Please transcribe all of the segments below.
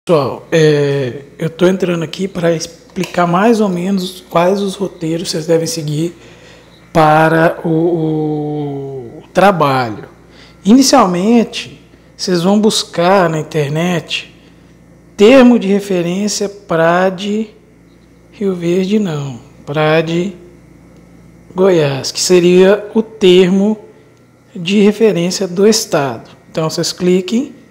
Pessoal, eu estou entrando aqui para explicar mais ou menos quais os roteiros vocês devem seguir para o trabalho. Inicialmente, vocês vão buscar na internet termo de referência PRAD Rio Verde, não, PRAD Goiás, que seria o termo de referência do estado. Então, vocês cliquem.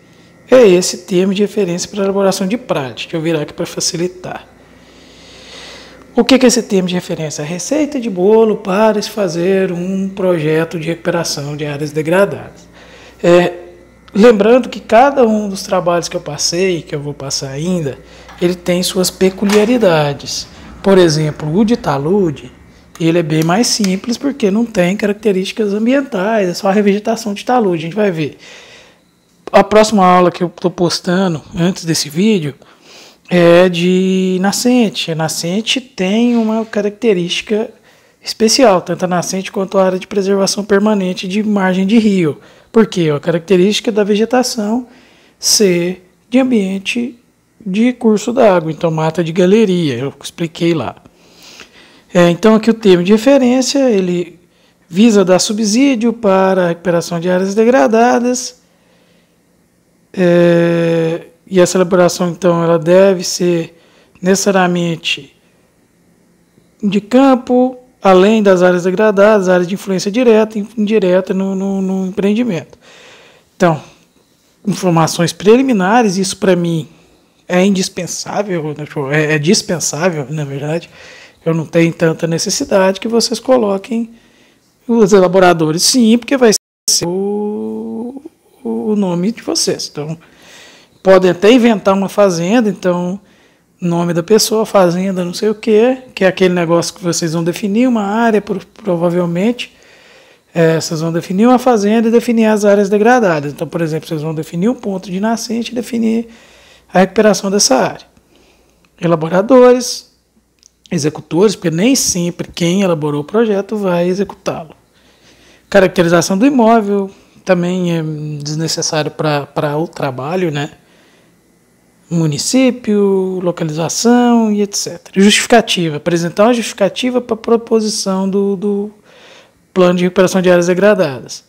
É esse termo de referência para elaboração de PRAD. Deixa eu virar aqui para facilitar. O que é esse termo de referência? A receita de bolo para se fazer um projeto de recuperação de áreas degradadas. Lembrando que cada um dos trabalhos que eu passei, que eu vou passar ainda, ele tem suas peculiaridades. Por exemplo, o de talude, ele é bem mais simples porque não tem características ambientais, é só a revegetação de talude, a gente vai ver. A próxima aula que eu estou postando antes desse vídeo é de nascente. A nascente tem uma característica especial, tanto a nascente quanto a área de preservação permanente de margem de rio. Por quê? A característica da vegetação ser de ambiente de curso d'água, então mata de galeria, eu expliquei lá. Então aqui o termo de referência, ele visa dar subsídio para a recuperação de áreas degradadas. E essa elaboração, então, ela deve ser necessariamente de campo, além das áreas degradadas, áreas de influência direta e indireta no empreendimento. Então, informações preliminares, isso para mim é indispensável, é dispensável, na verdade. Eu não tenho tanta necessidade que vocês coloquem os elaboradores, sim, porque vai ser o nome de vocês. Então, podem até inventar uma fazenda, então, nome da pessoa, fazenda, não sei o que é aquele negócio que vocês vão definir, uma área, provavelmente, vocês vão definir uma fazenda e definir as áreas degradadas. Então, por exemplo, vocês vão definir um ponto de nascente e definir a recuperação dessa área. Elaboradores, executores, porque nem sempre quem elaborou o projeto vai executá-lo. Caracterização do imóvel, também é desnecessário para o trabalho, né? Município, localização e etc. Justificativa, apresentar uma justificativa para a proposição do plano de recuperação de áreas degradadas.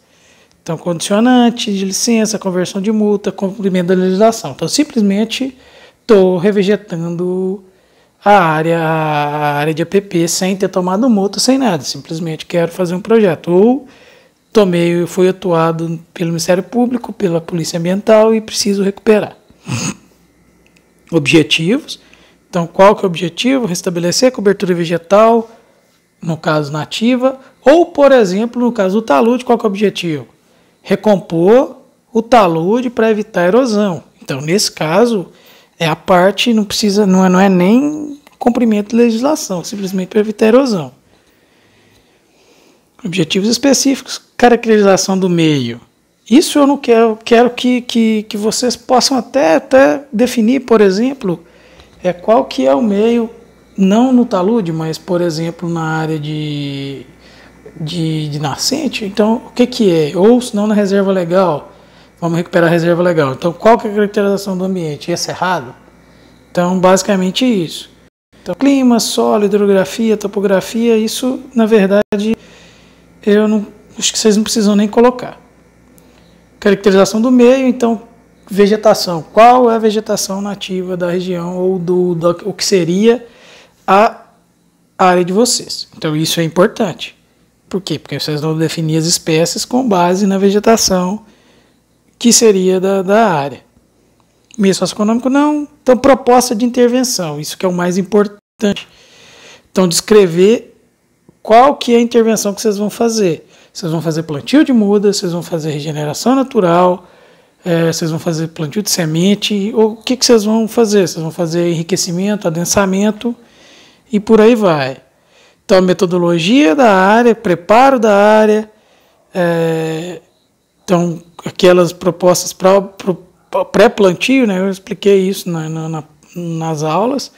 Então, condicionante de licença, conversão de multa, cumprimento da legislação. Então, simplesmente estou revegetando a área de APP sem ter tomado multa, sem nada. Simplesmente quero fazer um projeto. Ou fui atuado pelo Ministério Público, pela Polícia Ambiental e preciso recuperar. Objetivos. Então, qual que é o objetivo? Restabelecer a cobertura vegetal, no caso nativa, ou, por exemplo, no caso do talude, qual que é o objetivo? Recompor o talude para evitar erosão. Então, nesse caso, a parte, não é nem cumprimento de legislação, simplesmente para evitar erosão. Objetivos específicos, caracterização do meio. Isso eu não quero que vocês possam até definir, por exemplo, qual que é o meio, não no talude, mas, por exemplo, na área de nascente. Então, o que é? Ou, se não, na reserva legal. Vamos recuperar a reserva legal. Então, qual que é a caracterização do ambiente? É cerrado? Então, basicamente isso. Então, clima, solo, hidrografia, topografia, isso, na verdade, acho que vocês não precisam nem colocar. Caracterização do meio, então, vegetação. Qual é a vegetação nativa da região ou o que seria a área de vocês? Então, isso é importante. Por quê? Porque vocês vão definir as espécies com base na vegetação que seria da área. Meio socioeconômico, não. Então, proposta de intervenção. Isso que é o mais importante. Então, descrever qual que é a intervenção que vocês vão fazer. Vocês vão fazer plantio de muda, vocês vão fazer regeneração natural, vocês vão fazer plantio de semente, ou o que vocês vão fazer? Vocês vão fazer enriquecimento, adensamento e por aí vai. Então, a metodologia da área, preparo da área, então, aquelas propostas para pré-plantio, né, eu expliquei isso nas aulas.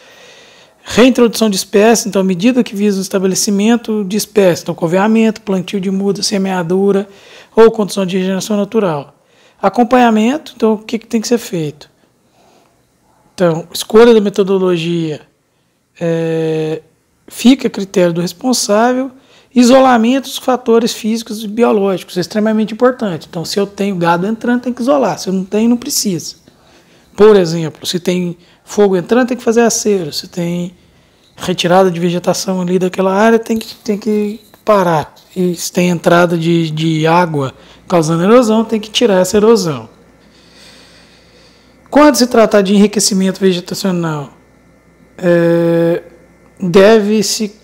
Reintrodução de espécies, então, medida que visa o estabelecimento de espécies, então, coveamento, plantio de muda, semeadura ou condição de regeneração natural. Acompanhamento, então, o que tem que ser feito? Então, escolha da metodologia fica a critério do responsável. Isolamento dos fatores físicos e biológicos é extremamente importante. Então, se eu tenho gado entrando, tem que isolar. Se eu não tenho, não precisa. Por exemplo, se tem fogo entrando, tem que fazer acero. Se tem retirada de vegetação ali daquela área, tem que parar. E se tem entrada de água causando erosão, tem que tirar essa erosão. Quando se tratar de enriquecimento vegetacional, deve-se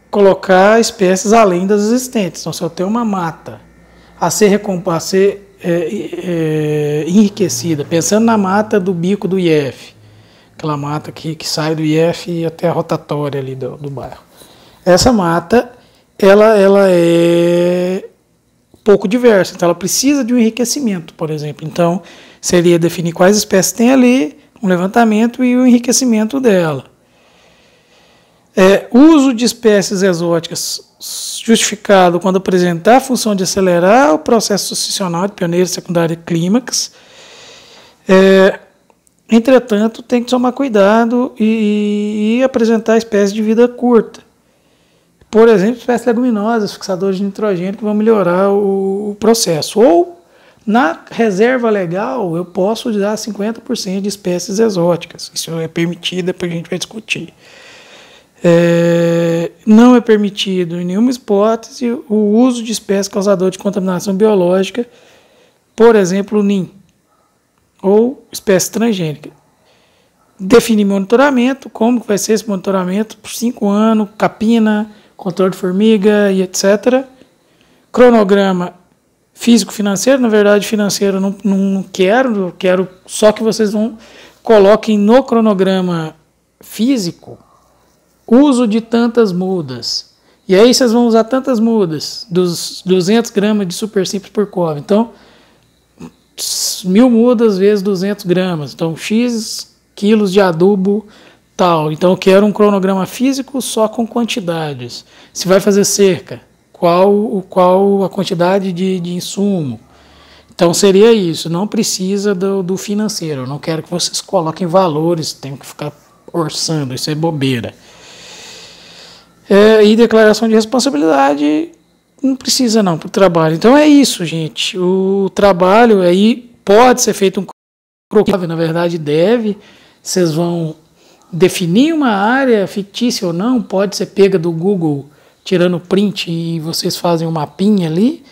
colocar espécies além das existentes. Então, se eu tenho uma mata a ser enriquecida, pensando na mata do bico do IF, aquela mata que sai do IF até a rotatória ali do bairro. Essa mata, ela é pouco diversa, então ela precisa de um enriquecimento, por exemplo. Então, seria definir quais espécies tem ali, um levantamento e o enriquecimento dela. Uso de espécies exóticas justificado quando apresentar a função de acelerar o processo sucessional de pioneiro, secundário e clímax. Entretanto, tem que tomar cuidado e apresentar espécies de vida curta. Por exemplo, espécies leguminosas, fixadores de nitrogênio, que vão melhorar o processo. Ou, na reserva legal, eu posso usar 50% de espécies exóticas. Isso é permitido, depois a gente vai discutir. Não é permitido em nenhuma hipótese o uso de espécies causadoras de contaminação biológica, por exemplo, o NIM, ou espécie transgênica. Definir monitoramento, como vai ser esse monitoramento por 5 anos, capina, controle de formiga e etc. Cronograma físico-financeiro, na verdade financeiro não quero, eu quero só que vocês coloquem no cronograma físico uso de tantas mudas. E aí vocês vão usar tantas mudas, dos 200 gramas de super simples por couve. Então, 1000 mudas vezes 200 gramas. Então, X quilos de adubo tal. Então, eu quero um cronograma físico só com quantidades. Se vai fazer cerca, qual a quantidade de insumo. Então, seria isso. Não precisa do financeiro. Eu não quero que vocês coloquem valores, tenho que ficar orçando. Isso é bobeira. E declaração de responsabilidade não precisa não para o trabalho. Então é isso, gente. O trabalho aí pode ser feito um croquis, na verdade deve. Vocês vão definir uma área fictícia ou não, pode ser pega do Google, tirando print e vocês fazem um mapinha ali.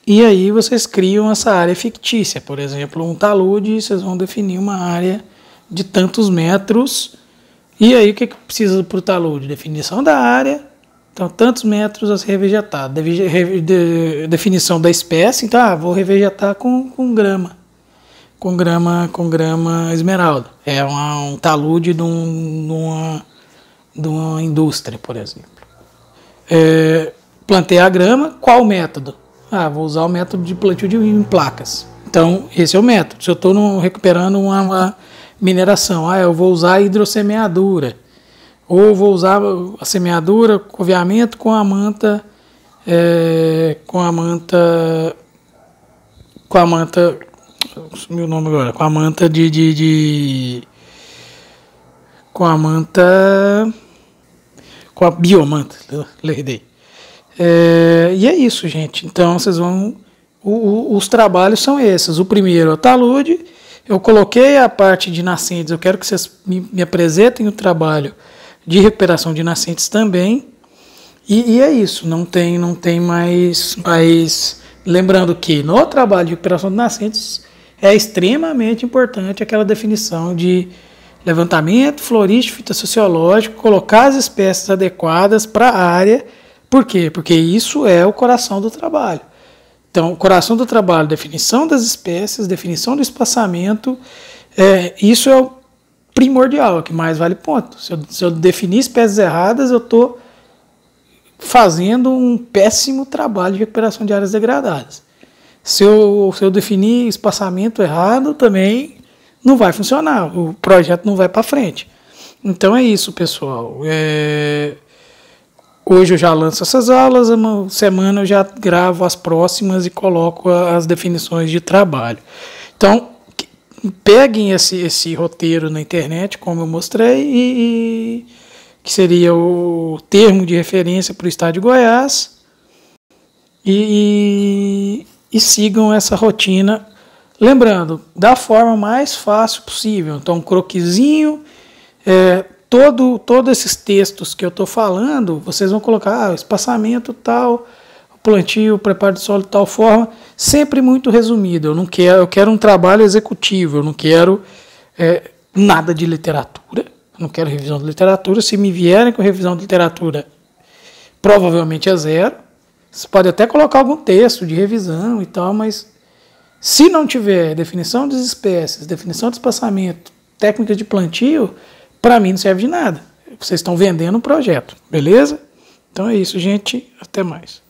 E aí vocês criam essa área fictícia. Por exemplo, um talude, vocês vão definir uma área de tantos metros. E aí, o que precisa para o talude? Definição da área, então, tantos metros a ser revegetado. Definição da espécie, então, vou revegetar com grama. Com grama esmeralda. É um talude de uma indústria, por exemplo. Plantei a grama, qual método? Vou usar o método de plantio em placas. Então, esse é o método. Se eu estou recuperando uma mineração, eu vou usar a hidrossemeadura, ou vou usar a semeadura, coveamento com a manta, sumiu o nome agora, com a manta com a biomanta, lerdei. E é isso, gente. Então, vocês vão, os trabalhos são esses. O primeiro é o talude. Eu coloquei a parte de nascentes, eu quero que vocês me apresentem o trabalho de recuperação de nascentes também. E é isso, não tem mais. Lembrando que no trabalho de recuperação de nascentes é extremamente importante aquela definição de levantamento florístico, fitossociológico, colocar as espécies adequadas para a área. Por quê? Porque isso é o coração do trabalho. Então, o coração do trabalho, definição das espécies, definição do espaçamento, isso é o primordial, é o que mais vale ponto. Se eu definir espécies erradas, eu estou fazendo um péssimo trabalho de recuperação de áreas degradadas. Se eu definir espaçamento errado, também não vai funcionar, o projeto não vai para frente. Então é isso, pessoal. Hoje eu já lanço essas aulas, uma semana eu já gravo as próximas e coloco as definições de trabalho. Então, peguem esse roteiro na internet, como eu mostrei, que seria o termo de referência para o estado de Goiás, e sigam essa rotina, lembrando, da forma mais fácil possível. Então, um croquisinho, todos esses textos que eu estou falando, vocês vão colocar espaçamento tal, plantio, preparo de solo de tal forma, sempre muito resumido. Eu quero um trabalho executivo, eu não quero nada de literatura, eu não quero revisão de literatura. Se me vierem com revisão de literatura, provavelmente é zero. Você pode até colocar algum texto de revisão e tal, mas se não tiver definição das espécies, definição de espaçamento, técnicas de plantio, para mim não serve de nada. Vocês estão vendendo um projeto, beleza? Então é isso, gente. Até mais.